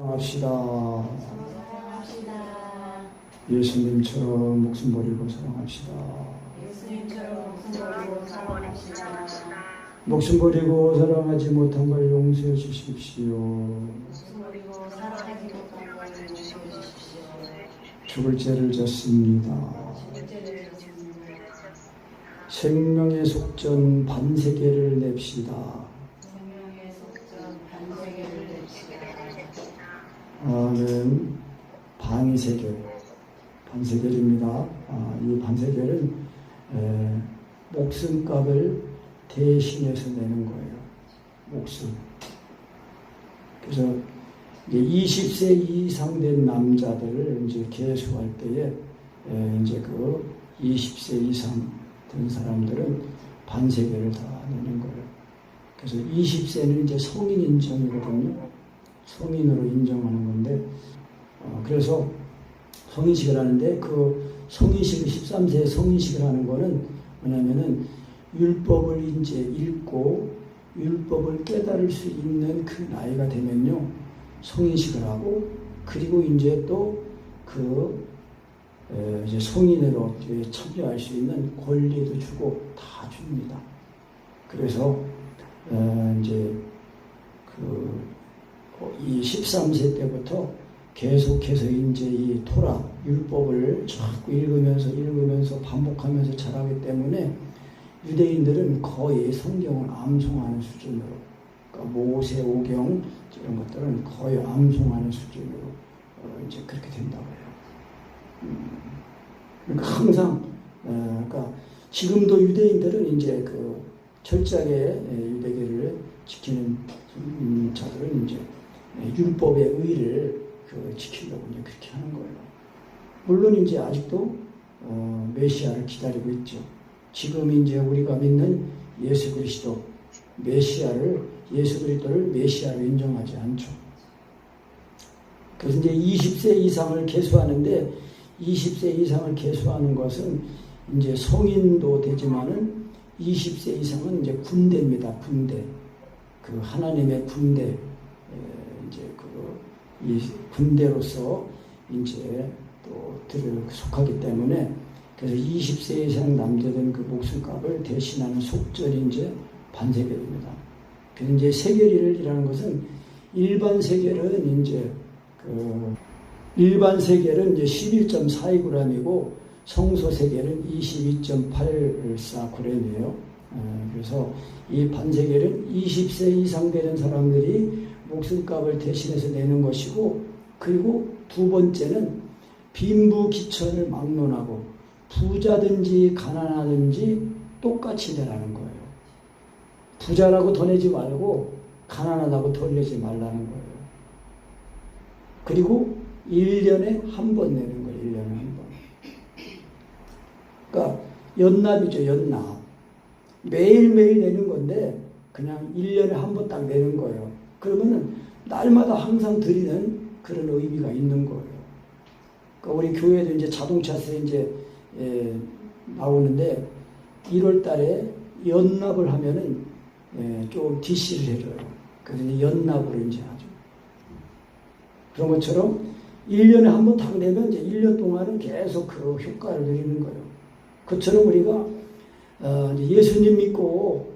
사랑합시다. 예수님처럼 목숨 버리고 사랑합시다. 목숨 버리고 사랑하지 못한 걸 용서해 주십시오. 죽을 죄를 졌습니다. 생명의 속전 반세계를 냅시다. 아멘. 반세겔입니다. 이 반세겔은 목숨값을 대신해서 내는 거예요. 목숨. 그래서 이제 20세 이상 된 남자들을 이제 계수할 때에 이제 그 20세 이상 된 사람들은 반세겔을 다 내는 거예요. 그래서 20세는 이제 성인 인정이거든요. 성인으로 인정하는 건데, 그래서 성인식을 하는데, 그 성인식, 13세 성인식을 하는 거는 뭐냐면은 율법을 이제 읽고 율법을 깨달을 수 있는 그 나이가 되면요, 성인식을 하고, 그리고 이제 또 이제 성인으로 참여할 수 있는 권리도 주고 다 줍니다. 그래서 이제 이 13세 때부터 계속해서 이제 이 토라 율법을 자꾸 읽으면서 반복하면서 자라기 때문에 유대인들은 거의 성경을 암송하는 수준으로, 그러니까 모세 오경 이런 것들은 거의 암송하는 수준으로 이제 그렇게 된다고 해요. 그러니까 항상 그러니까 지금도 유대인들은 이제 그 철저하게 유대계를 지키는 자들은 이제 율법의 의를 지키려고 이제 그렇게 하는 거예요. 물론 이제 아직도 메시아를 기다리고 있죠. 지금 이제 우리가 믿는 예수 그리스도 예수 그리스도를 메시아로 인정하지 않죠. 그래서 이제 20세 이상을 계수하는데 20세 이상을 계수하는 것은 이제 성인도 되지만은 20세 이상은 이제 군대입니다. 군대. 그 하나님의 군대. 이제 이 군대로서 이제 또 속하기 때문에 그래서 20세 이상 남자된 그 목숨값을 대신하는 속절이 이제 반세겔입니다. 그래서 이제 세겔이라는 것은 일반 세겔은 이제 일반 세겔은 이제 11.42g이고 성소 세겔은 22.849g이에요. 그래서 이 반세겔은 20세 이상 되는 사람들이 목숨값을 대신해서 내는 것이고, 그리고 두 번째는 빈부귀천을 막론하고 부자든지 가난하든지 똑같이 내라는 거예요. 부자라고 더 내지 말고 가난하다고 더 내지 말라는 거예요. 그리고 1년에 한 번 내는 거예요. 1년에 한 번. 그러니까 연납이죠. 연납. 매일매일 내는 건데 그냥 1년에 한 번 딱 내는 거예요. 그러면은 날마다 항상 드리는 그런 의미가 있는 거예요. 그러니까 우리 교회도 이제 자동차세 이제 나오는데 1월 달에 연납을 하면은 좀 DC를 해줘요. 그래서 연납으로 이제 하죠. 그런 것처럼 1년에 한 번 딱 내면 이제 1년 동안은 계속 그 효과를 누리는 거예요. 그처럼 우리가 예수님 믿고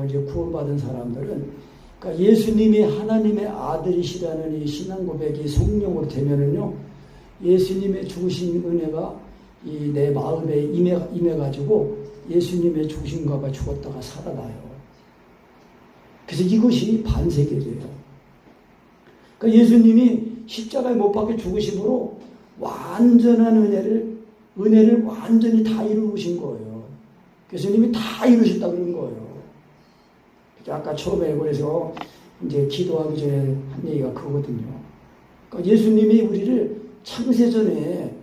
이제 구원받은 사람들은, 그러니까 예수님이 하나님의 아들이시라는 이 신앙 고백이 성령으로 되면은요, 예수님의 죽으신 은혜가 이 내 마음에 임해가지고 예수님의 죽으심과 같이 죽었다가 살아나요. 그래서 이것이 반세겔이에요. 그러니까 예수님이 십자가에 못 박혀 죽으심으로 완전한 은혜를 완전히 다 이루신 거예요. 예수님이 다 이루셨다 그런 거예요. 아까 처음에 그래서 이제 기도하기 전에 한 얘기가 그거거든요. 그러니까 예수님이 우리를 창세전에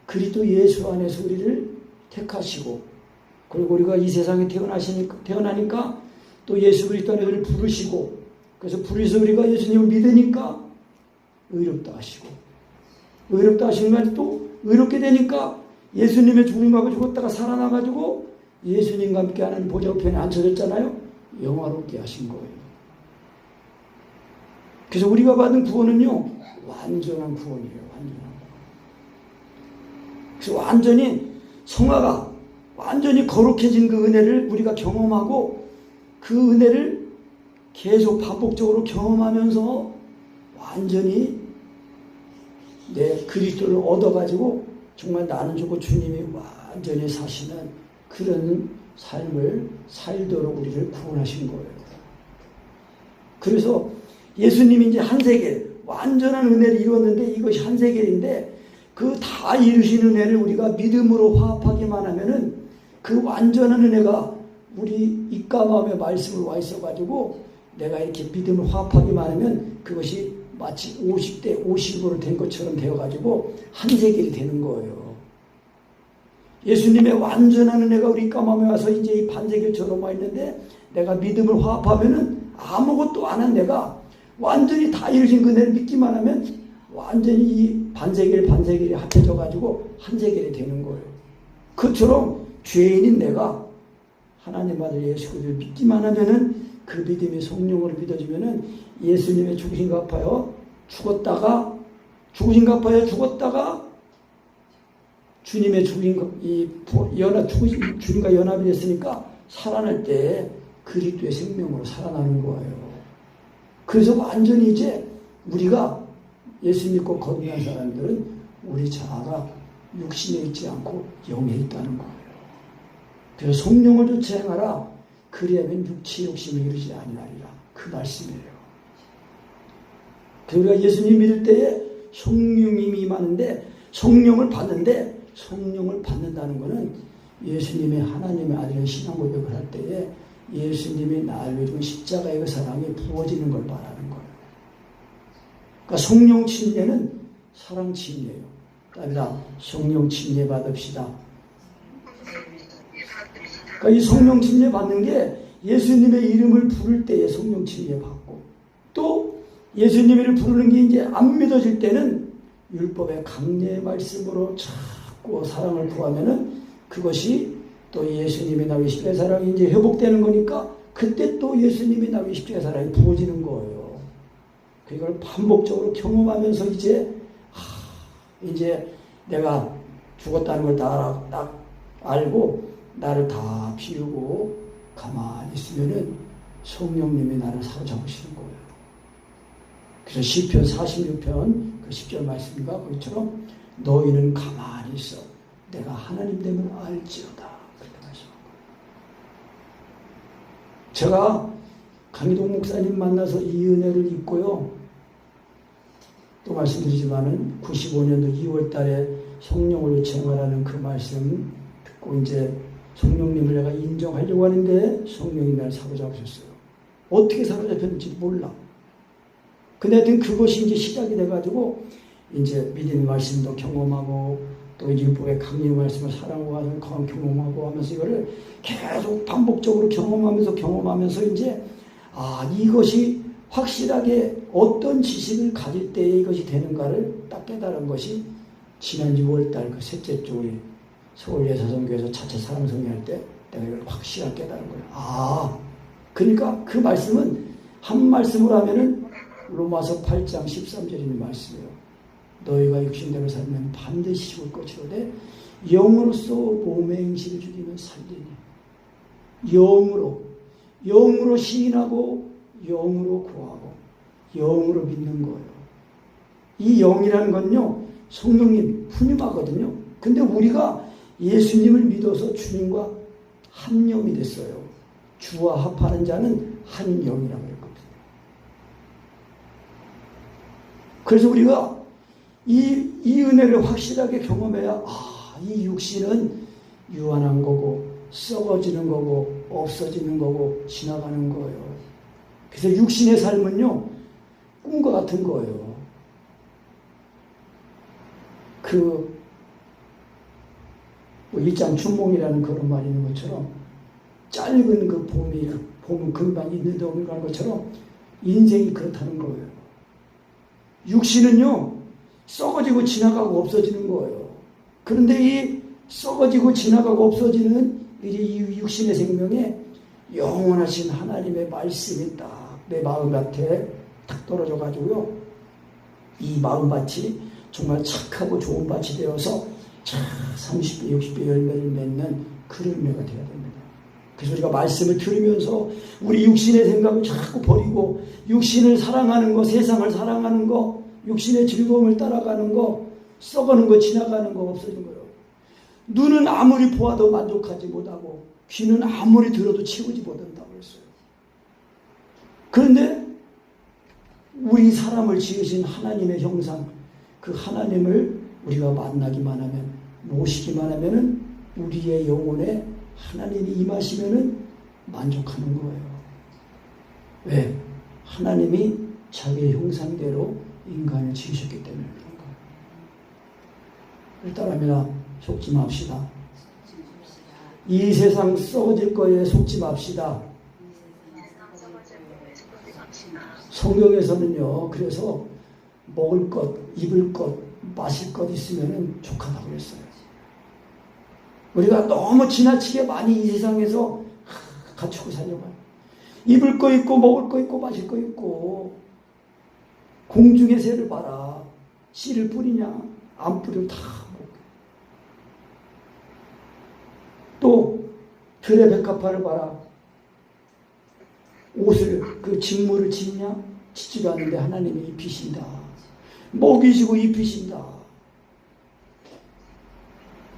그리스도 예수 안에서 우리를 택하시고, 그리고 우리가 이 세상에 태어나니까 또 예수 그리스도 안에 우리를 부르시고, 그래서 부르셔서 우리가 예수님을 믿으니까 의롭다 하시고, 의롭다 하시는 말 또 의롭게 되니까 예수님의 죽음과 죽었다가 살아나가지고 예수님과 함께하는 보좌 우편에 앉혀졌잖아요. 영화롭게 하신 거예요. 그래서 우리가 받은 구원은요, 완전한 구원이에요. 완전한 구원. 그래서 완전히 성화가 완전히 거룩해진 그 은혜를 우리가 경험하고 그 은혜를 계속 반복적으로 경험하면서 완전히 내 그리스도를 얻어가지고 정말 나는 주고 주님이 완전히 사시는 그런 삶을 살도록 우리를 구원하신 거예요. 그래서 예수님이 이제 한 세계 완전한 은혜를 이루었는데 이것이 한 세계인데 그 다 이루신 은혜를 우리가 믿음으로 화합하기만 하면은 그 완전한 은혜가 우리 입과 마음의 말씀으로 와 있어가지고 내가 이렇게 믿음을 화합하기만 하면 그것이 마치 50대 50으로 된 것처럼 되어가지고 한 세계이 되는 거예요. 예수님의 완전한 은혜가 우리 입과 마음에 와서 이제 이 반세계처럼 와 있는데 내가 믿음을 화합하면은 아무것도 안 한 내가 완전히 다 이루신 그 은혜를 믿기만 하면 완전히 이 반세계를 합해져가지고 한 세계이 되는 거예요. 그처럼 죄인인 내가 하나님 아들 예수 그리스도를 믿기만 하면은 그 믿음이 성령으로 믿어지면은 예수님의 죽으신 갚아요. 죽었다가 주님의 주님과 연합이 됐으니까 살아날 때 그리스도의 생명으로 살아나는 거예요. 그래서 완전히 이제 우리가 예수 믿고 거듭난 사람들은 우리 자아가 육신에 있지 않고 영에 있다는 거예요. 그래서 성령을 쫓아 행하라. 그리하면 육체 욕심을 이루지 아니하리라. 그 말씀이에요. 우리가 예수님 믿을 때에 성령님이 임하는데 성령을 받는다는 것은 예수님의 하나님의 아들의 신앙 고백을 할 때에 예수님이 나를 위해 십자가의 그 사랑이 부어지는 걸 말하는 거예요. 그러니까 성령 침례는 사랑 침례예요. 그러니까 성령 침례 받읍시다. 그러니까 이 성령 침례 받는 게 예수님의 이름을 부를 때에 성령 침례 받고 또 예수님을 부르는 게 이제 안 믿어질 때는 율법의 강례의 말씀으로 자꾸 사랑을 구하면은 그것이 또 예수님이 나의 십자가의 사랑이 이제 회복되는 거니까 그때 또 예수님이 나의 십자가의 사랑이 부어지는 거예요. 그걸 반복적으로 경험하면서 이제 내가 죽었다는 걸 딱 알고 나를 다 비우고 가만히 있으면은 성령님이 나를 사로잡으시는 거예요. 그래서 시편 46편 그 10절 말씀인가 거기처럼 너희는 가만히 있어 내가 하나님 됨을 알지어다 그렇게 말씀한 거예요. 제가 강희동 목사님 만나서 이 은혜를 입고요. 또 말씀드리지만은 95년도 2월 달에 성령을 요청하라는 그 말씀 듣고 이제 성령님을 내가 인정하려고 하는데 성령이 나를 사로잡으셨어요. 어떻게 사로잡혔는지 몰라. 근데 하여튼 그것이 이제 시작이 돼가지고 이제 믿음의 말씀도 경험하고 또 이제 율법의 강림의 말씀을 사랑하고 경험하고 하면서 이거를 계속 반복적으로 경험하면서 이제 이것이 확실하게 어떤 지식을 가질 때에 이것이 되는가를 딱 깨달은 것이 지난 6월달 그 셋째 주 우리 서울 예사성교에서 차차 사랑성회할 때 내가 이걸 확실하게 깨달은 거예요. 그러니까 그 말씀은 한 말씀으로 하면은 로마서 8장 13절인 말씀이에요. 너희가 육신대로 살면 반드시 죽을 것이로되 영으로서 몸의 행실을 죽이면 살리니 영으로 시인하고 영으로 구하고 영으로 믿는 거예요. 이 영이라는 건요 성령님 푸님하거든요. 근데 우리가 예수님을 믿어서 주님과 한 영이 됐어요. 주와 합하는 자는 한 영이라고 그랬거든요. 그래서 우리가 이 은혜를 확실하게 경험해야 이 육신은 유한한 거고 썩어지는 거고 없어지는 거고 지나가는 거예요. 그래서 육신의 삶은요 꿈과 같은 거예요. 일장 춘몽이라는 그런 말이 있는 것처럼 짧은 그 봄은 금방 있는 동을 가는 것처럼 인생이 그렇다는 거예요. 육신은요 썩어지고 지나가고 없어지는 거예요. 그런데 이 썩어지고 지나가고 없어지는 이 육신의 생명에 영원하신 하나님의 말씀이 딱 내 마음 곁에 탁 떨어져 가지고요 이 마음밭이 정말 착하고 좋은 밭이 되어서 30배, 60배 열매를 맺는 그런 열매가 되어야 됩니다. 그래서 우리가 말씀을 들으면서 우리 육신의 생각을 자꾸 버리고 육신을 사랑하는 거, 세상을 사랑하는 거, 육신의 즐거움을 따라가는 거, 썩어는 거, 지나가는 거 없어진 거예요. 눈은 아무리 보아도 만족하지 못하고 귀는 아무리 들어도 채우지 못한다고 했어요. 그런데 우리 사람을 지으신 하나님의 형상, 그 하나님을 우리가 만나기만 하면, 모시기만 하면은 우리의 영혼에 하나님이 임하시면은 만족하는 거예요. 왜? 하나님이 자기의 형상대로 인간을 지으셨기 때문에 그런 거예요. 일단합니다. 속지 맙시다. 이 세상 썩어질 거에 속지 맙시다. 성경에서는요, 그래서 먹을 것, 입을 것, 마실 것 있으면 족하다고 그랬어요. 우리가 너무 지나치게 많이 이 세상에서 갖추고 살려고 해요. 입을 거 있고, 먹을 거 있고, 마실 거 있고, 공중의 새를 봐라. 씨를 뿌리냐? 안 뿌리고 다 먹고. 또, 들의 백합화를 봐라. 옷을, 그 직무를 짓냐? 짓지도 않는데 하나님이 입히신다. 먹이시고 입히신다.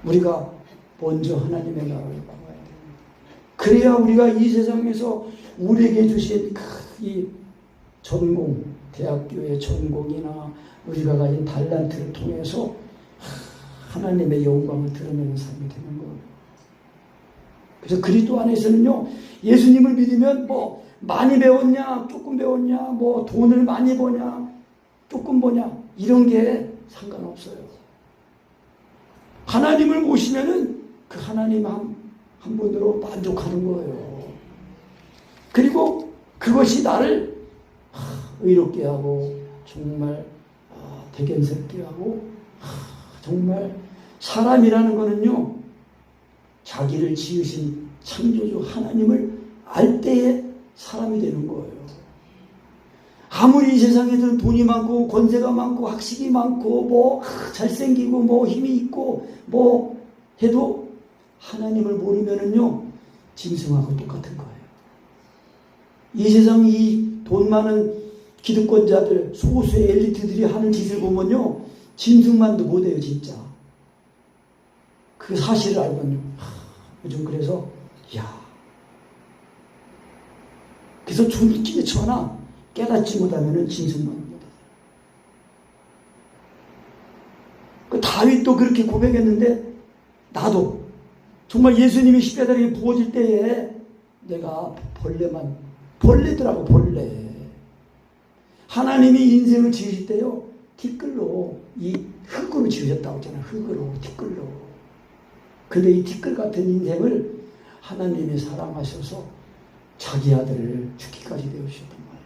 우리가 먼저 하나님의 나라를 바라봐야 됩니다. 그래야 우리가 이 세상에서 우리에게 주신 이 전공, 대학교의 전공이나 우리가 가진 달란트를 통해서 하나님의 영광을 드러내는 삶이 되는 거예요. 그래서 그리스도 안에서는요, 예수님을 믿으면 뭐 많이 배웠냐, 조금 배웠냐, 뭐 돈을 많이 버냐, 조금 버냐, 이런 게 상관없어요. 하나님을 모시면은 그 하나님 한 분으로 만족하는 거예요. 그리고 그것이 나를 의롭게 하고 정말 대견스럽게 하고 정말 사람이라는 거는요, 자기를 지으신 창조주 하나님을 알 때에 사람이 되는 거예요. 아무리 이 세상에서 돈이 많고 권세가 많고 학식이 많고 뭐 잘생기고 뭐 힘이 있고 뭐 해도 하나님을 모르면은요, 짐승하고 똑같은 거예요. 이 세상 이 돈 많은 기득권자들, 소수의 엘리트들이 하는 짓을 보면요, 짐승만도 못해요, 진짜. 그 사실을 알면요, 요즘 그래서 그래서 존귀에 처하나 깨닫지 못하면은 짐승만 못해요. 그 다윗도 그렇게 고백했는데, 나도 정말 예수님이 십자가에 부어질 때에 내가 벌레더라고, 벌레. 하나님이 인생을 지으실 때요, 티끌로, 이 흙으로 지으셨다고 했잖아요. 흙으로, 티끌로. 근데 이 티끌 같은 인생을 하나님이 사랑하셔서 자기 아들을 죽기까지 되어주셨단 말이에요.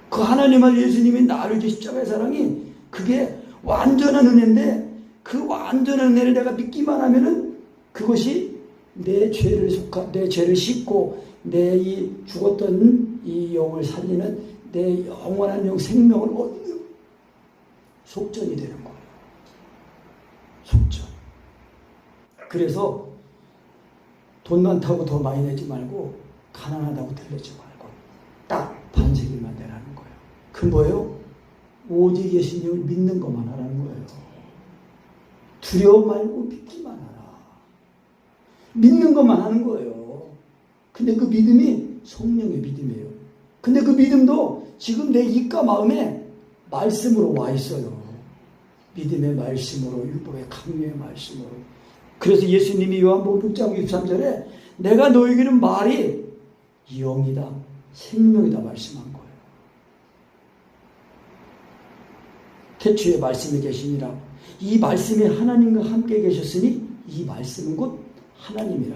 그 하나님을 예수님이 나를 주신 십자가의 사랑이 그게 완전한 은혜인데, 그 완전한 은혜를 내가 믿기만 하면은 그것이 내 죄를 씻고 내 이 죽었던 이 영을 살리는 내 영원한 영 생명을 얻는 속전이 되는 거예요. 속전. 그래서 돈 많다고 더 많이 내지 말고 가난하다고 들리지 말고 딱 반세기만 내라는 거예요. 그 뭐예요? 오직 예수님을 믿는 것만 하라는 거예요. 두려워 말고 믿기만 하라. 믿는 것만 하는 거예요. 근데 그 믿음이 성령의 믿음이에요. 근데 그 믿음도 지금 내 입과 마음에 말씀으로 와 있어요. 믿음의 말씀으로, 율법의 강요의 말씀으로. 그래서 예수님이 요한복음 6장 63절에 내가 너에게는 말이 영이다, 생명이다 말씀한 거예요. 태초에 말씀이 계시니라. 이 말씀이 하나님과 함께 계셨으니 이 말씀은 곧 하나님이라.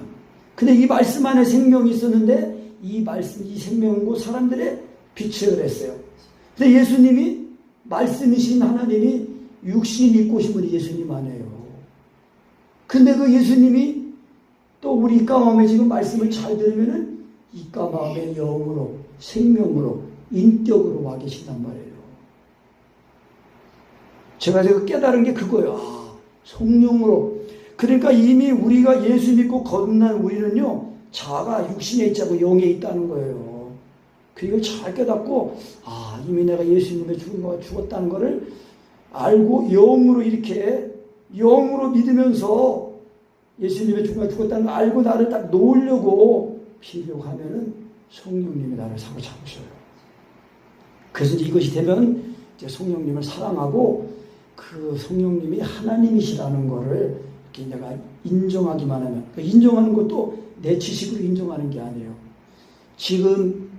근데 이 말씀 안에 생명이 있었는데 이 말씀, 이 생명은 곧 사람들의 빛을 했어요. 근데 예수님이 말씀이신 하나님이 육신이 입고 오신 분이 예수님 안에요. 근데 그 예수님이 또 우리 입과 마음에 지금 말씀을 잘 들으면은 입과 마음의 영으로, 생명으로, 인격으로 와 계신단 말이에요. 제가 깨달은 게 그거예요. 아, 성령으로. 그러니까 이미 우리가 예수 믿고 거듭난 우리는요, 자가 육신에 있지 않고 영에 있다는 거예요. 그걸 잘 깨닫고, 아, 이미 내가 예수님의 죽었다는 거를 알고 영으로 이렇게, 영으로 믿으면서 예수님의 죽었다는 걸 알고 나를 딱 놓으려고 피려고 하면은 성령님이 나를 사로잡으셔요. 그래서 이것이 되면 이제 성령님을 사랑하고 그 성령님이 하나님이시라는 거를 이렇게 내가 인정하기만 하면, 그 인정하는 것도 내 지식으로 인정하는 게 아니에요. 지금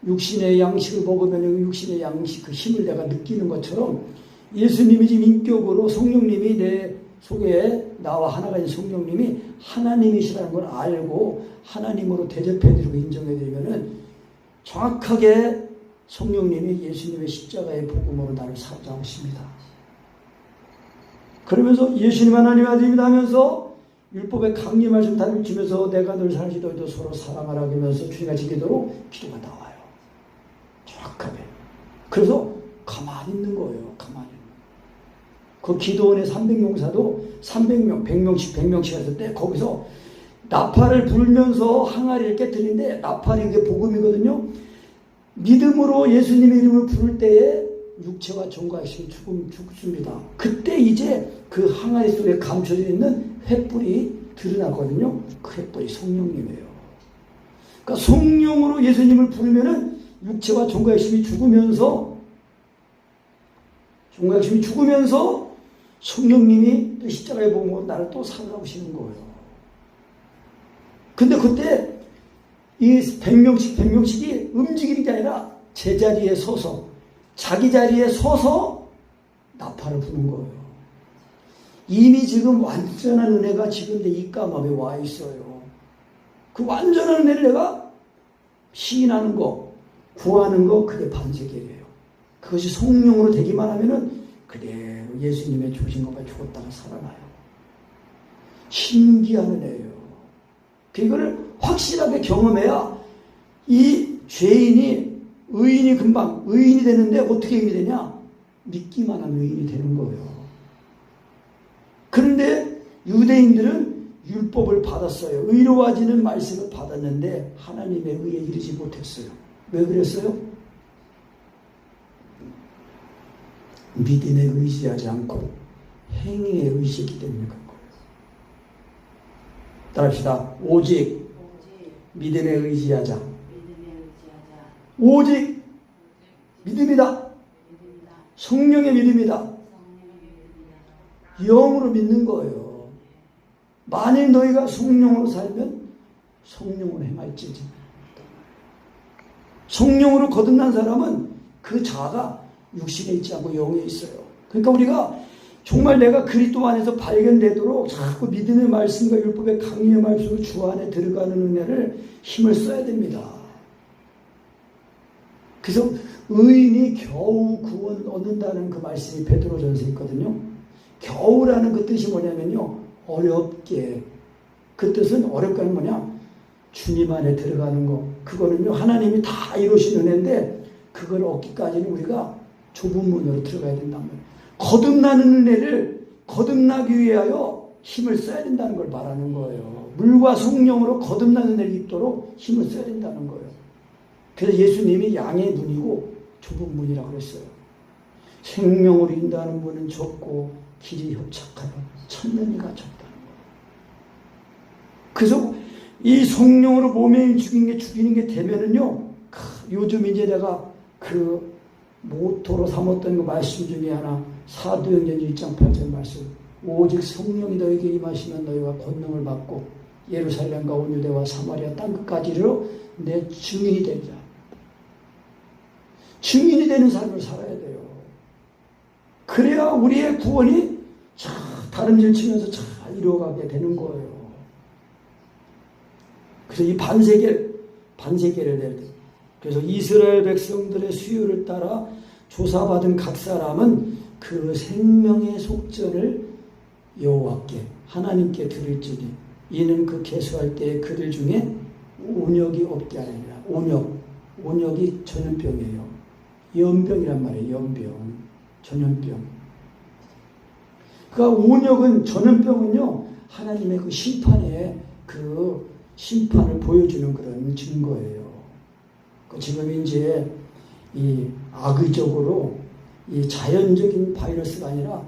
육신의 양식을 먹으면 육신의 양식 그 힘을 내가 느끼는 것처럼 예수님이 지금 인격으로 성령님이 내 속에 나와 하나가 있는 성령님이 하나님이시라는 걸 알고 하나님으로 대접해드리고 인정해드리면은 정확하게 성령님이 예수님의 십자가의 복음으로 나를 사로잡으십니다. 그러면서 예수님 하나님 아들입니다 하면서 율법의 강림 말씀 가르치면서 내가 늘 살시 너희도 서로 사랑하라 하면서 주님같이 기도로 기도가 나와요. 정확하게. 그래서 가만히 있는 거예요. 가만히. 그 기도원의 300용사도 300명, 100명씩 했을 때 거기서 나팔을 불면서 항아리를 깨뜨리는데 나팔이 그게 복음이거든요. 믿음으로 예수님의 이름을 부를 때에 육체와 정과 육신이 죽습니다. 그때 이제 그 항아리 속에 감춰져 있는 횃불이 드러나거든요. 그 횃불이 성령님이에요. 그러니까 성령으로 예수님을 부르면은 육체와 정과 육신이 죽으면서 성령님이 또 십자가에 보면 나를 또 살아오시는 거예요. 근데 그때 이 100명씩이 움직이는 게 아니라 제자리에 서서 자기 자리에 서서 나팔을 부는 거예요. 이미 지금 완전한 은혜가 지금 내 입가마에 와 있어요. 그 완전한 은혜를 내가 시인하는 거, 구하는 거, 그게 반세계예요. 그것이 성령으로 되기만 하면은 그대로 예수님의 주신 것과 죽었다가 살아나요. 신기한 은혜예요. 그거를 확실하게 경험해야 이 죄인이 의인이 금방 의인이 되는데 어떻게 의인이 되냐? 믿기만 하면 의인이 되는 거예요. 그런데 유대인들은 율법을 받았어요. 의로워지는 말씀을 받았는데 하나님의 의에 이르지 못했어요. 왜 그랬어요? 믿음에 의지하지 않고 행위에 의지했기 때문에 그런 거예요. 따라합시다. 오직 믿음에 의지하자. 오직 믿음이다. 성령의 믿음이다. 영으로 믿는 거예요. 만일 너희가 성령으로 살면 성령으로 행할지지. 성령으로 거듭난 사람은 그 자가 육신에 있지 않고 영에 있어요. 그러니까 우리가 정말 내가 그리스도 안에서 발견되도록 자꾸 믿음의 말씀과 율법의 강림의 말씀으로 주 안에 들어가는 은혜를 힘을 써야 됩니다. 그래서 의인이 겨우 구원 얻는다는 그 말씀이 베드로전서에 있거든요. 겨우라는 그 뜻이 뭐냐면요, 어렵게. 그 뜻은 어렵다는 뭐냐, 주님 안에 들어가는 거. 그거는요 하나님이 다 이루신 은혜인데 그걸 얻기까지는 우리가 좁은 문으로 들어가야 된다는 거예요. 거듭나는 은혜를 거듭나기 위하여 힘을 써야 된다는 걸 말하는 거예요. 물과 성령으로 거듭나는 은혜를 입도록 힘을 써야 된다는 거예요. 그래서 예수님이 양의 문이고 좁은 문이라고 그랬어요. 생명으로 인도하는 문은 좁고 길이 협착하여 천년이가 좁다는 거예요. 그래서 이 성령으로 몸에 죽이는 게 되면은요, 요즘 이제 내가 그 모토로 삼았던 그 말씀 중에 하나, 사도행전 1장 8절 말씀. 오직 성령이 너에게 임하시면 너희가 권능을 받고 예루살렘과 온 유대와 사마리아 땅끝까지로 내 증인이 되자. 증인이 되는 삶을 살아야 돼요. 그래야 우리의 구원이 다름질 치면서 잘 이루어가게 되는 거예요. 그래서 이 반세계를 낼 때, 그래서 이스라엘 백성들의 수요를 따라 조사받은 각 사람은 그 생명의 속전을 여호와께 하나님께 드릴지니 이는 그 계수할 때에 그들 중에 온역이 없게 하리라. 온역이 전염병이에요. 연병이란 말이에요. 연병, 전염병. 그러니까 온역은 전염병은요 하나님의 그 심판의 그 심판을 보여주는 그런 증거예요. 지금 이제 이 악의적으로 이 자연적인 바이러스가 아니라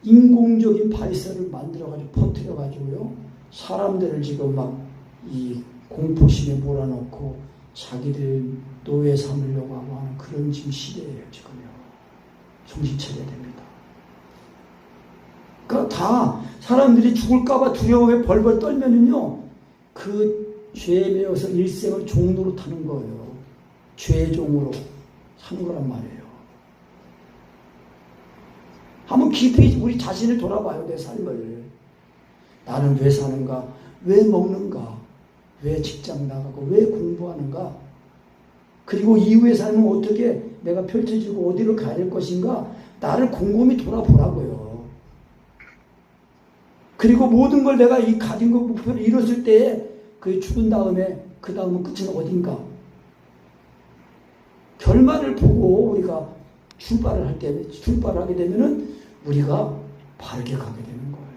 인공적인 바이러스를 만들어가지고 퍼뜨려가지고요 사람들을 지금 막 이 공포심에 몰아넣고 자기들 노예 삼으려고 하는 그런 지금 시대예요 지금요. 정신 차려야 됩니다. 그러니까 다 사람들이 죽을까봐 두려움에 벌벌 떨면은요 그 죄에 매여서 일생을 종로로 타는 거예요. 죄의 종으로 사는 거란 말이에요. 한번 깊이 우리 자신을 돌아봐요. 내 삶을. 나는 왜 사는가? 왜 먹는가? 왜 직장 나가고 왜 공부하는가? 그리고 이후의 삶은 어떻게 내가 펼쳐지고 어디로 가야 될 것인가? 나를 곰곰이 돌아보라고요. 그리고 모든 걸 내가 이 가진 것 목표를 이뤘을 때에 그 죽은 다음에 그 다음은 끝은 어딘가? 결말을 보고 우리가 출발을 하게 되면은 우리가 바르게 가게 되는 거예요.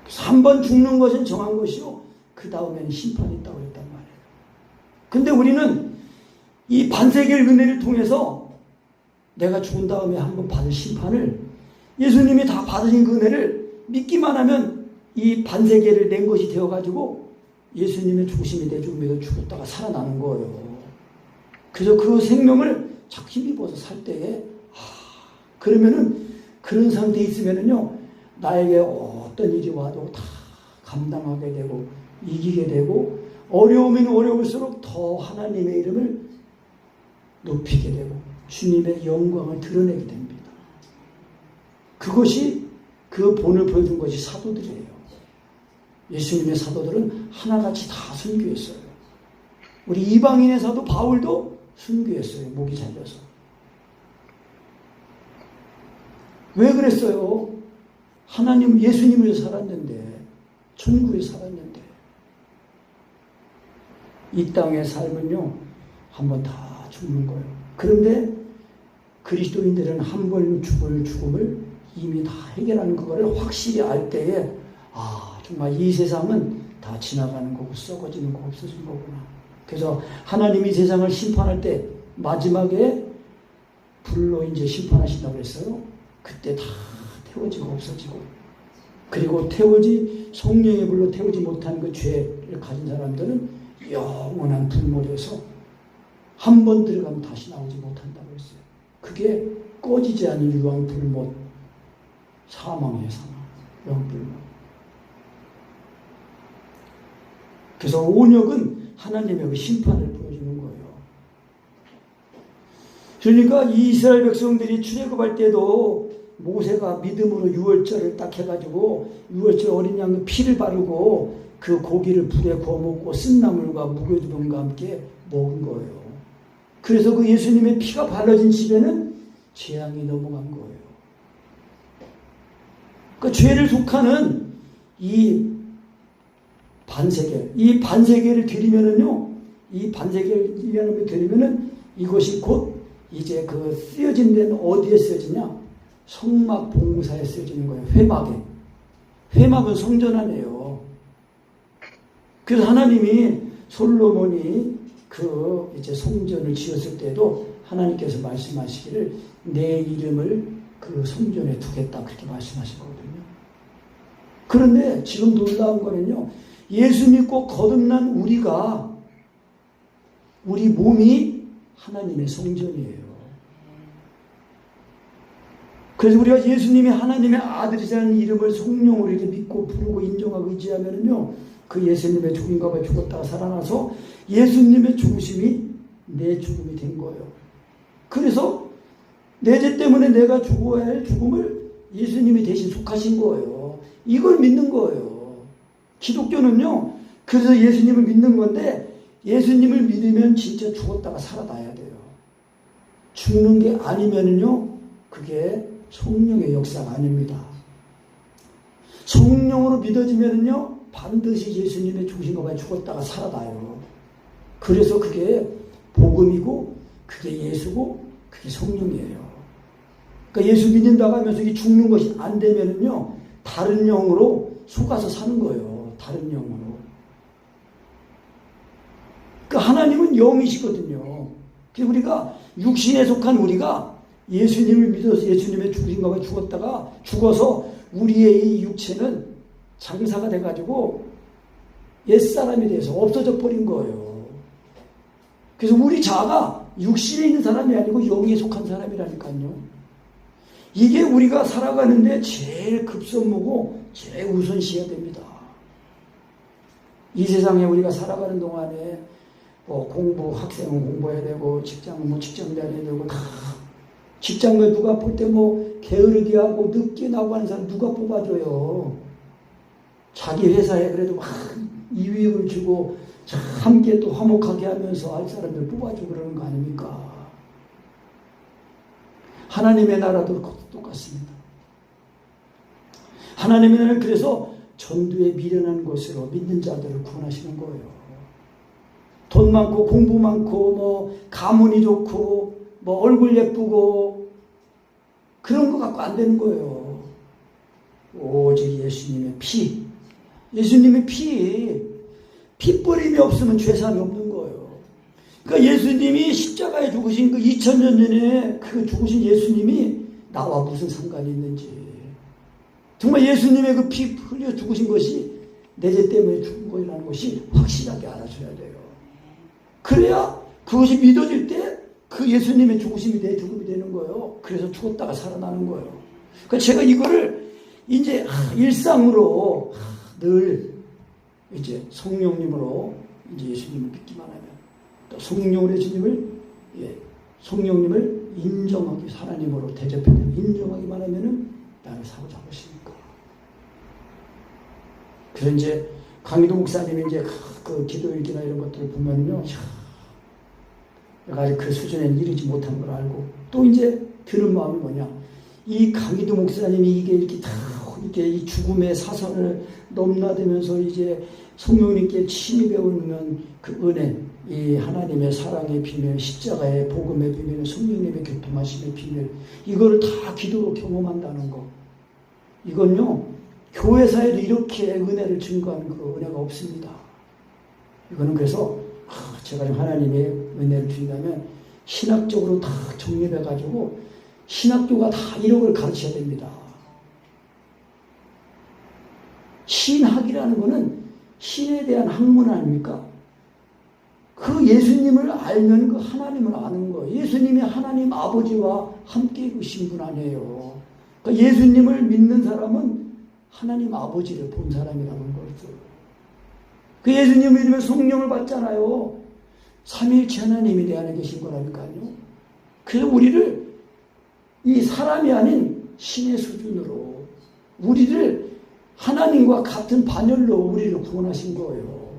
3번 죽는 것은 정한 것이요. 그 다음에는 심판이 있다고 했단 말이에요. 근데 우리는 이 반세기의 은혜를 통해서 내가 죽은 다음에 한번 받을 심판을 예수님이 다 받으신 그 은혜를 믿기만 하면 이 반세계를 낸 것이 되어가지고 예수님의 죽으심에 대해 죽음에서 죽었다가 살아나는 거예요. 그래서 그 생명을 자꾸 힘입어서 살 때에 그러면은 그런 상태에 있으면은요 나에게 어떤 일이 와도 다 감당하게 되고 이기게 되고 어려우면 어려울수록 더 하나님의 이름을 높이게 되고 주님의 영광을 드러내게 됩니다. 그것이 그 본을 보여준 것이 사도들이에요. 예수님의 사도들은 하나같이 다 순교했어요. 우리 이방인의 사도 바울도 순교했어요. 목이 잘려서. 왜 그랬어요? 하나님 예수님을 살았는데 천국에 살았는데 이 땅의 삶은요 한번 다 죽는 거예요. 그런데 그리스도인들은 한 번 죽을 죽음을 이미 다 해결하는 그거를 확실히 알 때에 정말 이 세상은 다 지나가는 거고 썩어지는 거고 없어지는 거구나. 그래서 하나님이 세상을 심판할 때 마지막에 불로 이제 심판하신다고 했어요. 그때 다 태워지고 없어지고 그리고 성령의 불로 태우지 못한 그 죄를 가진 사람들은 영원한 불못에서 한 번 들어가면 다시 나오지 못한다고 했어요. 그게 꺼지지 않은 유황 불못, 사망의 사망, 영불못. 그래서 온역은 하나님의 그 심판을 보여주는 거예요. 그러니까 이스라엘 백성들이 출애굽할 때도 모세가 믿음으로 유월절을 딱 해가지고 유월절 어린 양 피를 바르고 그 고기를 불에 구워 먹고 쓴나물과 무교두병과 함께 먹은 거예요. 그래서 그 예수님의 피가 발라진 집에는 재앙이 넘어간 거예요. 그 죄를 속하는 이 반세계를 드리면은요, 이 반세계를 1년을 드리면은 이것이 곧 이제 그 쓰여진 데는 어디에 쓰여지냐? 성막 봉사에 쓰여지는 거예요. 회막에. 회막은 성전 안이에요. 그래서 하나님이 솔로몬이 그 이제 성전을 지었을 때도 하나님께서 말씀하시기를 내 이름을 그 성전에 두겠다 그렇게 말씀하신 거거든요. 그런데 지금 놀라운 거는요. 예수 믿고 거듭난 우리 몸이 하나님의 성전이에요. 그래서 우리가 예수님이 하나님의 아들이라는 이름을 성령으로 이렇게 믿고 부르고 인정하고 의지하면은요, 그 예수님의 죽음과 같이 죽었다가 살아나서 예수님의 죽으심이 내 죽음이 된 거예요. 그래서 내 죄 때문에 내가 죽어야 할 죽음을 예수님이 대신 속하신 거예요. 이걸 믿는 거예요. 기독교는요, 그래서 예수님을 믿는 건데 예수님을 믿으면 진짜 죽었다가 살아나야 돼요. 죽는 게 아니면은요, 그게 성령의 역사가 아닙니다. 성령으로 믿어지면은요, 반드시 예수님의 죽으신 것만 죽었다가 살아나요. 그래서 그게 복음이고, 그게 예수고, 그게 성령이에요. 그러니까 예수 믿는다고 하면서 이 죽는 것이 안 되면은요, 다른 영으로 속아서 사는 거예요. 다른 영으로. 그러니까 하나님은 영이시거든요. 그래서 우리가 육신에 속한 우리가 예수님을 믿어서 예수님의 죽으신 것과 죽었다가 죽어서 우리의 이 육체는 장사가 돼가지고 옛사람이 돼서 없어져 버린 거예요. 그래서 우리 자아가 육신에 있는 사람이 아니고 영에 속한 사람이라니까요. 이게 우리가 살아가는데 제일 급선무고 제일 우선시해야 됩니다. 이 세상에 우리가 살아가는 동안에 공부, 학생은 공부해야 되고, 직장은 직장 다녀야 되고, 다 직장을 누가 볼 때 게으르게 하고 늦게 나오고 하는 사람 누가 뽑아줘요. 자기 회사에 그래도 막 이익을 주고 함께 또 화목하게 하면서 할 사람들 뽑아주고 그러는 거 아닙니까? 하나님의 나라도 똑같습니다. 하나님의 나라는 그래서 전두에 미련한 것으로 믿는 자들을 구원하시는 거예요. 돈 많고 공부 많고 가문이 좋고 얼굴 예쁘고 그런 거 갖고 안 되는 거예요. 오직 예수님의 피, 예수님의 피뿌림이 없으면 죄사함이 없는 거예요. 그러니까 예수님이 십자가에 죽으신 그 2000년 전에 그 죽으신 예수님이 나와 무슨 상관이 있는지, 정말 예수님의 그 피 흘려 죽으신 것이 내 죄 때문에 죽은 거라는 것이 확실하게 알아줘야 돼요. 그래야 그것이 믿어질 때 그 예수님의 죽으심이 내 죽음이 되는 거예요. 그래서 죽었다가 살아나는 거예요. 그러니까 제가 이거를 이제 일상으로 늘 이제 성령님으로 이제 예수님을 믿기만 하면, 또 성령으로 예수님을, 성령님을 인정하기, 하나님으로 대접해서 인정하기만 하면은 나를 사로잡으시니까. 그래서 이제 강희도 목사님이 이제 그 기도일기나 이런 것들을 보면요, 내가 아직 그 수준에 이르지 못한 걸 알고, 또 이제 드는 마음이 뭐냐, 이 강희도 목사님이 이게 이렇게 다 이렇게 이 죽음의 사선을 넘나들면서 이제 성령님께 친히 배우는 그 은혜, 이 하나님의 사랑의 비밀, 십자가의 복음의 비밀, 성령님의 교통하심의 비밀, 이거를 다 기도로 경험한다는 거. 이건요, 교회사에도 이렇게 은혜를 증거하는 그 은혜가 없습니다. 이거는 그래서 제가 하나님의 은혜를 주신다면 신학적으로 다 정립해가지고 신학교가 다 이런 걸 가르쳐야 됩니다. 신학이라는 것은 신에 대한 학문 아닙니까? 그 예수님을 알면 그 하나님을 아는 거예요. 예수님이 하나님 아버지와 함께 계신 분 아니에요. 그러니까 예수님을 믿는 사람은 하나님 아버지를 본 사람이라는 거죠. 그 예수님을 믿으면 성령을 받잖아요. 삼위일체 하나님이 내 안에 계신 거라니까요. 그래서 우리를 이 사람이 아닌 신의 수준으로, 우리를 하나님과 같은 반열로 우리를 구원하신 거예요.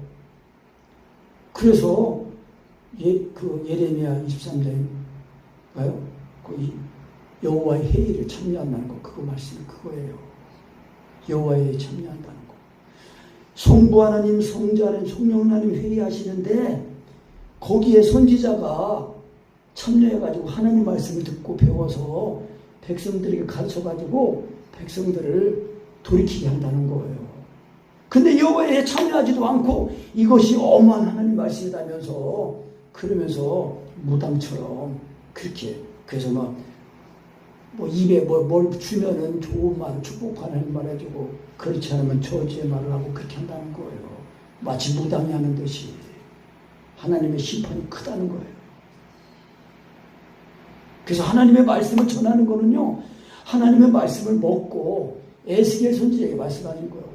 그래서 그 예레미야 23장인가요? 그 여호와의 회의를 참여한다는 거, 그거 말씀이 그거예요. 여호와의 회의에 참여한다는 거. 성부 하나님, 성자 하나님, 성령 하나님 회의하시는데 거기에 선지자가 참여해가지고 하나님 말씀을 듣고 배워서 백성들에게 가르쳐가지고 백성들을 돌이키게 한다는 거예요. 근데 여호와에 참여하지도 않고 이것이 엄한 하나님 말씀이라면서 그러면서 무당처럼 그렇게, 그래서 뭐 입에 뭘 주면은 좋은 말, 축복하는 말 해주고 그렇지 않으면 저주의 말을 하고 그렇게 한다는 거예요. 마치 무당이 하는 듯이. 하나님의 심판이 크다는 거예요. 그래서 하나님의 말씀을 전하는 거는요, 하나님의 말씀을 먹고 에스겔 선지자에게 말씀하신 거예요.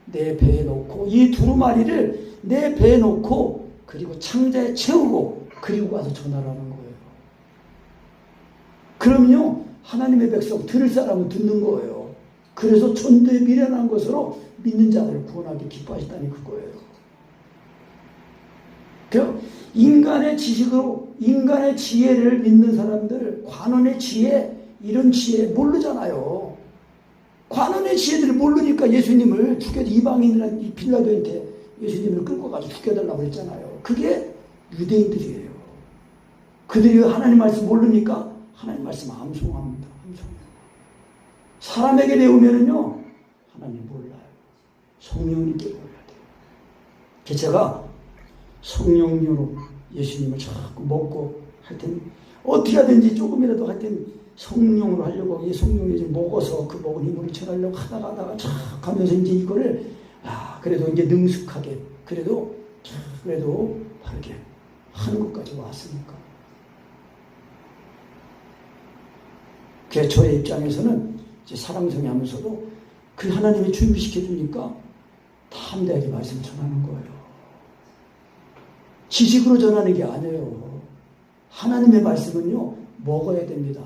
내 배에 놓고 이 두루마리를 내 배에 놓고 그리고 창자에 채우고 그리고 와서 전하라는 거예요. 그럼요, 하나님의 백성 들을 사람은 듣는 거예요. 그래서 전도에 미련한 것으로 믿는 자들을 구원하기 기뻐하시다니 그거예요. 인간의 지식으로, 인간의 지혜를 믿는 사람들, 관원의 지혜, 이런 지혜 모르잖아요. 관원의 지혜들을 모르니까 예수님을 죽여도, 이방인이라는 이 빌라도한테 예수님을 끌고 가서 죽여달라고 했잖아요. 그게 유대인들이에요. 그들이 하나님 말씀 모르니까 하나님 말씀 암송합니다. 사람에게 배우면은요, 하나님 몰라요. 성령님께 몰라야 돼요. 그래서 제가 성령으로 예수님을 자꾸 먹고 하여튼 어떻게 하든지 조금이라도 하여튼 성령으로 하려고 이 성령이 이제 먹어서 그 먹은 힘으로 전하려고 하다가 쫙 하면서 이제 이거를 그래도 이제 능숙하게 그래도 바르게 하는 것까지 왔으니까. 그래서 저의 입장에서는 이제 사랑성이 하면서도 그 하나님이 준비시켜 주니까 담대하게 말씀 전하는 거예요. 지식으로 전하는 게 아니에요. 하나님의 말씀은요, 먹어야 됩니다.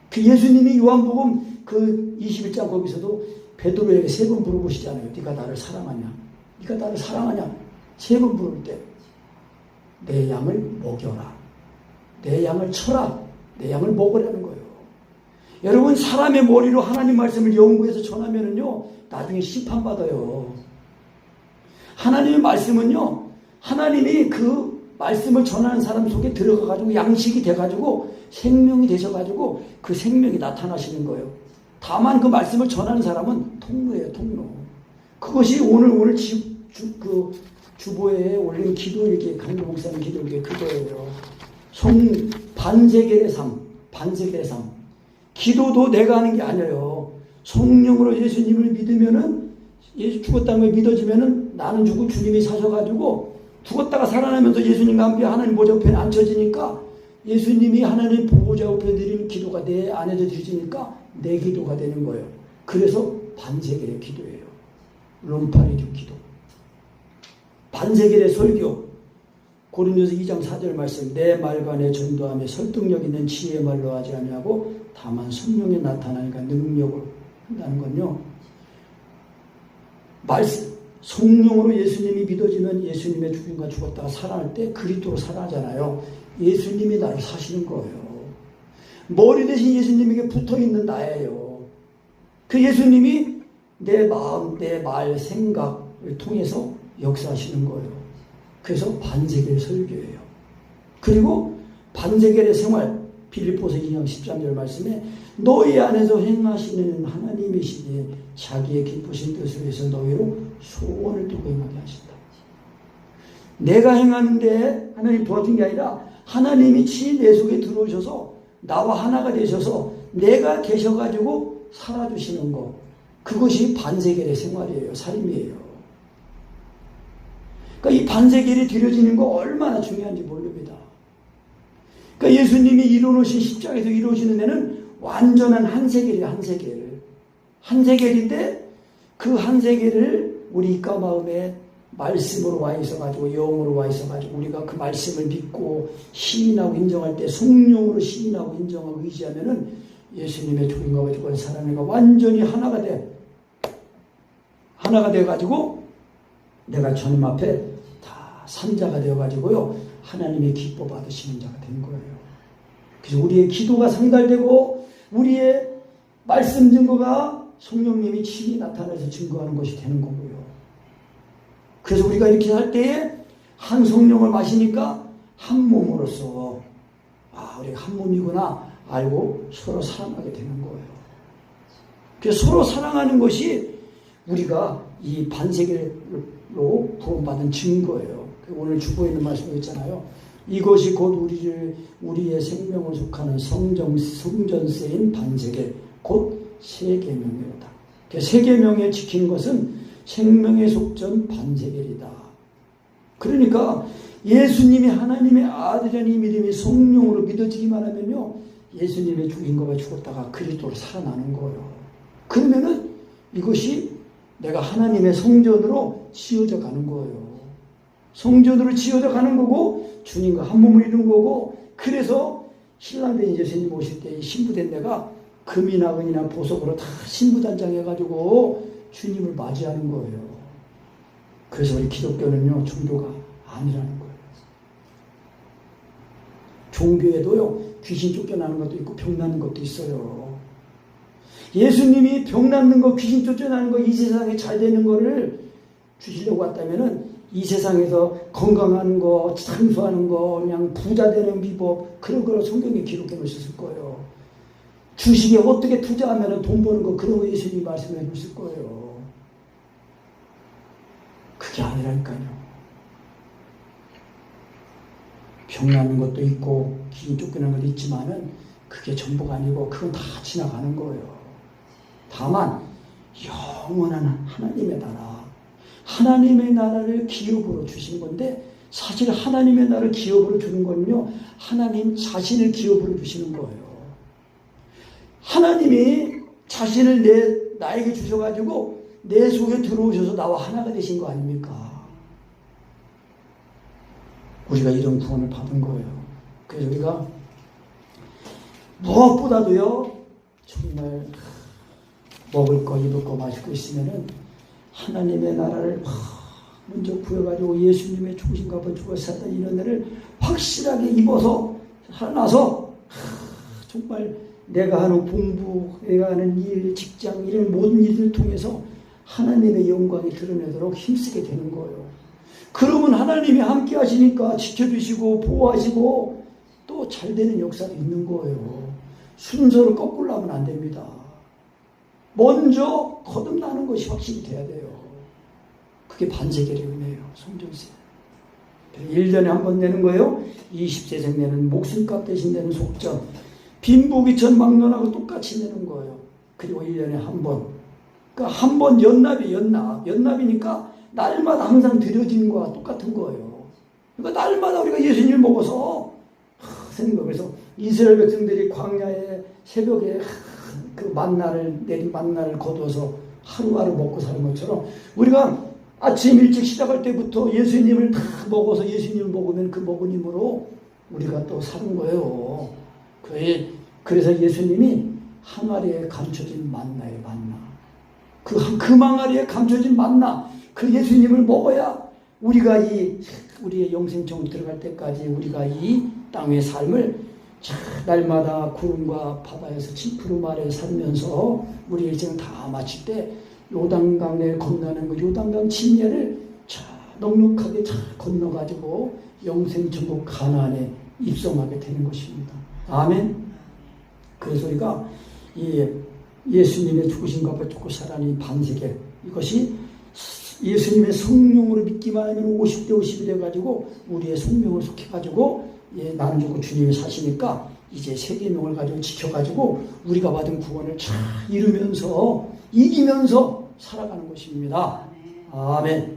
그 예수님이 요한복음 그 21장 거기서도 베드로에게 3번 물어보시잖아요. 네가 나를 사랑하냐? 네가 나를 사랑하냐? 3번 물을 때 내 양을 먹여라. 내 양을 쳐라. 내 양을 먹으라는 거예요. 여러분, 사람의 머리로 하나님 말씀을 연구해서 전하면은요, 나중에 심판받아요. 하나님의 말씀은요, 하나님이 그 말씀을 전하는 사람 속에 들어가가지고 양식이 돼가지고 생명이 되셔가지고 그 생명이 나타나시는 거예요. 다만 그 말씀을 전하는 사람은 통로예요, 통로. 그것이 오늘 주보에 올린 기도 이렇게 강도 목사님 기도 이게 그거예요. 반세겔의 삶, 반세겔의 삶. 기도도 내가 하는 게 아니에요. 성령으로 예수님을 믿으면은 예수 죽었다는 걸 믿어지면은 나는 죽고 주님이 사셔가지고 죽었다가 살아나면서 예수님과 함께 하나님 보좌 우편에 앉혀지니까 예수님이 하나님 보좌 우편에 드리는 기도가 내 안에도 드리니까 내 기도가 되는 거예요. 그래서 반세겔의 기도예요. 롬파리교 기도. 반세겔의 설교. 고린도서 2장 4절 말씀. 내 말과 내 전도함에 설득력 있는 지혜의 말로 하지 아니하고 다만 성령이 나타나니까 능력을 한다는 건요. 말씀. 성령으로 예수님이 믿어지면 예수님의 죽음과 죽었다가 살아날 때 그리스도로 살아나잖아요. 예수님이 나를 사시는 거예요. 머리 대신 예수님에게 붙어있는 나예요. 그 예수님이 내 마음, 내 말, 생각을 통해서 역사하시는 거예요. 그래서 반세겔 설교예요. 그리고 반세겔의 생활, 빌립보서 2장 13절 말씀에 너희 안에서 행하시는 하나님이시니 자기의 기쁘신 뜻을 위해서 너희로 소원을 두고 행하게 하신다. 내가 행하는데 하나님 도와준 게 아니라 하나님이 친히 내 속에 들어오셔서 나와 하나가 되셔서 내가 계셔가지고 살아주시는 것. 그것이 반세겔의 생활이에요. 삶이에요. 그러니까 이 반세겔이 드려지는 거 얼마나 중요한지 모릅니다. 그러니까 예수님이 이루어놓으신 십자가에서 이루어지는 데는 완전한 한세겔이에요. 한세겔. 한세겔인데 그 한세겔을 우리 입과 마음에 말씀으로 와 있어가지고 영으로 와 있어가지고 우리가 그 말씀을 믿고 시인하고 인정할 때 성령으로 시인하고 인정하고 의지하면은 예수님의 죽음과 죽은 사랑과 완전히 하나가 돼가지고 내가 주님 앞에 다 산자가 되어가지고요 하나님의 기뻐 받으시는 자가 된 거예요. 그래서 우리의 기도가 상달되고 우리의 말씀 증거가 성령님이 친히 나타나서 증거하는 것이 되는 거고요. 그래서 우리가 이렇게 할 때에 한 성령을 마시니까 한 몸으로서 우리가 한 몸이구나 알고 서로 사랑하게 되는 거예요. 그래서 서로 사랑하는 것이 우리가 이 반세겔로 구원받은 증거예요. 오늘 주보에 있는 말씀이 있잖아요. 이것이 곧 우리의 생명을 속하는 성전세인 반세겔 곧 세계명이로다. 세계명에 지키는 것은 생명의 속전 반세겔이다. 그러니까 예수님이 하나님의 아들이라는 이 믿음이 성령으로 믿어지기만 하면요 예수님의 죽인 것과 죽었다가 그리스도로 살아나는 거예요. 그러면은 이것이 내가 하나님의 성전으로 지어져 가는 거예요. 성전으로 지어져 가는 거고 주님과 한 몸을 이룬 거고 그래서 신랑된 예수님 오실 때 신부된 내가 금이나 은이나 보석으로 다 신부단장해가지고 주님을 맞이하는 거예요. 그래서 우리 기독교는요 종교가 아니라는 거예요. 종교에도요 귀신 쫓겨나는 것도 있고 병 낫는 것도 있어요. 예수님이 병 낫는 거 귀신 쫓겨나는 거 이 세상에 잘 되는 거를 주시려고 왔다면은 이 세상에서 건강하는 거 장수하는 거 그냥 부자 되는 비법 그런 걸 성경에 기록해 놓으셨을 거예요. 주식에 어떻게 투자하면 돈 버는 거 그런 거 예수님이 말씀해 주실 거예요. 그게 아니라니까요. 병나는 것도 있고 기운 쫓기는 것도 있지만은 그게 전부가 아니고 그건 다 지나가는 거예요. 다만 영원한 하나님의 나라, 하나님의 나라를 기업으로 주신 건데 사실 하나님의 나라를 기업으로 주는 건요, 하나님 자신을 기업으로 주시는 거예요. 하나님이 자신을 나에게 주셔가지고 내 속에 들어오셔서 나와 하나가 되신 거 아닙니까? 우리가 이런 구원을 받은 거예요. 그래서 우리가 무엇보다도요, 정말 먹을 거, 입을 거, 마실 거 있으면은 하나님의 나라를 먼저 구해가지고 예수님의 죽으신 값을 죽어서 살던 이 은혜를 확실하게 입어서 살아나서 정말 내가 하는 공부, 내가 하는 일, 직장, 이런 모든 일들을 통해서 하나님의 영광이 드러내도록 힘쓰게 되는 거예요. 그러면 하나님이 함께 하시니까 지켜주시고 보호하시고 또 잘 되는 역사도 있는 거예요. 순서를 거꾸로 하면 안 됩니다. 먼저 거듭나는 것이 확실히 돼야 돼요. 그게 반세계의 은혜예요. 성전세. 1년에 한 번 내는 거예요. 20세생 내는 목숨값 대신 내는 속전. 빈부귀천 막론하고 똑같이 내는 거예요. 그리고 1년에 한 번. 그러니까 한 번 연납이니까 날마다 항상 드려지는 거와 똑같은 거예요. 그러니까 날마다 우리가 예수님을 먹어서 생긴 거예요. 그래서 이스라엘 백성들이 광야의 새벽에 그 내린 만나를 거둬서 하루하루 먹고 사는 것처럼 우리가 아침 일찍 시작할 때부터 예수님을 다 먹어서 예수님을 먹으면 그 먹은 힘으로 우리가 또 사는 거예요. 그래서 예수님이 항아리에 감춰진 만나의 만나. 그 망아리에 감춰진 만나. 그 예수님을 먹어야 우리가 우리의 영생청 들어갈 때까지 우리가 이 땅의 삶을 날마다 구름과 바다에서 푸름 아래 살면서 우리의 인생을 다 마칠 때 요단강을 건너는 그 요단강 침례를 넉넉하게 건너가지고 영생천국 가나안에 입성하게 되는 것입니다. 아멘. 그래서 우리가 이 예수님의 죽으신 것을 쫓고 살아낸 반세계, 이것이 예수님의 성령으로 믿기만 하면 50대 50이 돼가지고 우리의 성령을 속해가지고 나는 죽고 주님이 사시니까 이제 세계명을 가지고 지켜가지고 우리가 받은 구원을 잘 이루면서 이기면서 살아가는 것입니다. 아멘.